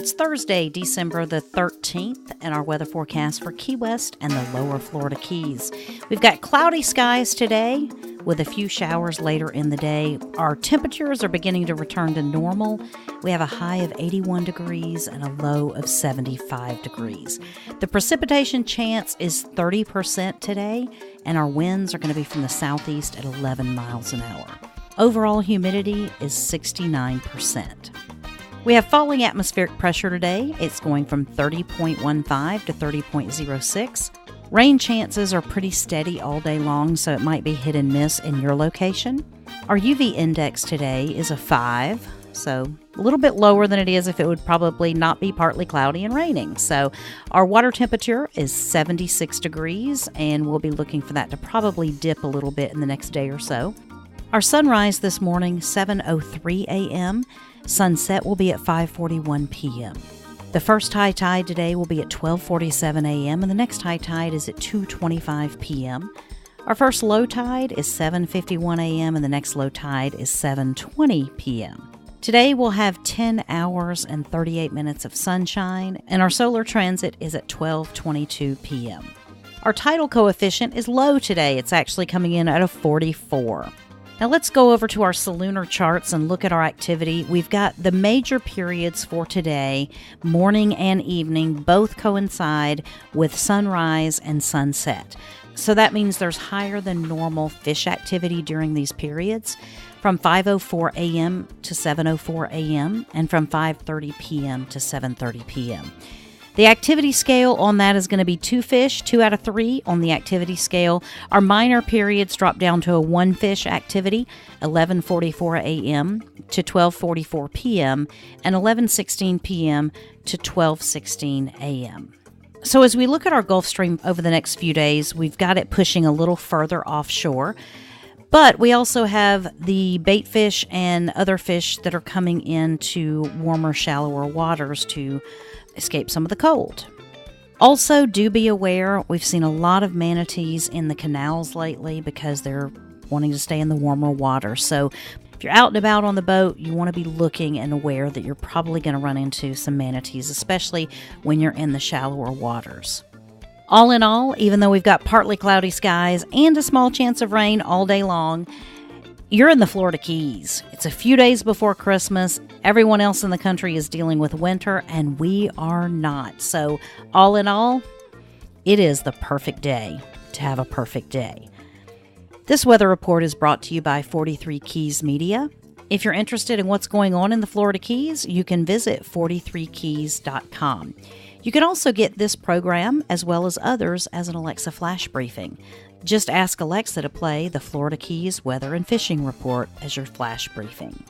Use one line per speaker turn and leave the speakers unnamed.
It's Thursday, December the 13th, and our weather forecast for Key West and the lower Florida Keys. We've got cloudy skies today with a few showers later in the day. Our temperatures are beginning to return to normal. We have a high of 81 degrees and a low of 75 degrees. The precipitation chance is 30% today, and our winds are going to be from the southeast at 11 miles an hour. Overall humidity is 69%. We have falling atmospheric pressure today. It's going from 30.15 to 30.06. Rain chances are pretty steady all day long, so it might be hit and miss in your location. Our UV index today is a 5, so a little bit lower than it is if it would probably not be partly cloudy and raining. So our water temperature is 76 degrees, and we'll be looking for that to probably dip a little bit in the next day or so. Our sunrise this morning, 7:03 a.m. Sunset will be at 5:41 p.m. The first high tide today will be at 12:47 a.m. and the next high tide is at 2:25 p.m. Our first low tide is 7:51 a.m. and the next low tide is 7:20 p.m. Today we'll have 10 hours and 38 minutes of sunshine, and our solar transit is at 12:22 p.m. Our tidal coefficient is low today. It's actually coming in at a 44. Now let's go over to our solunar charts and look at our activity. We've got the major periods for today, morning and evening, both coincide with sunrise and sunset. So that means there's higher than normal fish activity during these periods, from 5:04 a.m. to 7:04 a.m. and from 5:30 p.m. to 7:30 p.m. The activity scale on that is going to be 2 fish, 2 out of 3 on the activity scale. Our minor periods drop down to a 1 fish activity, 11:44 a.m. to 12:44 p.m. and 11:16 p.m. to 12:16 a.m. So as we look at our Gulf Stream over the next few days, we've got it pushing a little further offshore. But we also have the bait fish and other fish that are coming into warmer, shallower waters to escape some of the cold. Also, do be aware, we've seen a lot of manatees in the canals lately because they're wanting to stay in the warmer water. So if you're out and about on the boat, you want to be looking and aware that you're probably going to run into some manatees, especially when you're in the shallower waters. All in all, even though we've got partly cloudy skies and a small chance of rain all day long, you're in the Florida Keys. It's a few days before Christmas. Everyone else in the country is dealing with winter, and we are not. So, all in all, it is the perfect day to have a perfect day. This weather report is brought to you by 43 Keys Media. If you're interested in what's going on in the Florida Keys, you can visit 43keys.com. You can also get this program, as well as others, as an Alexa flash briefing. Just ask Alexa to play the Florida Keys Weather and Fishing Report as your flash briefing.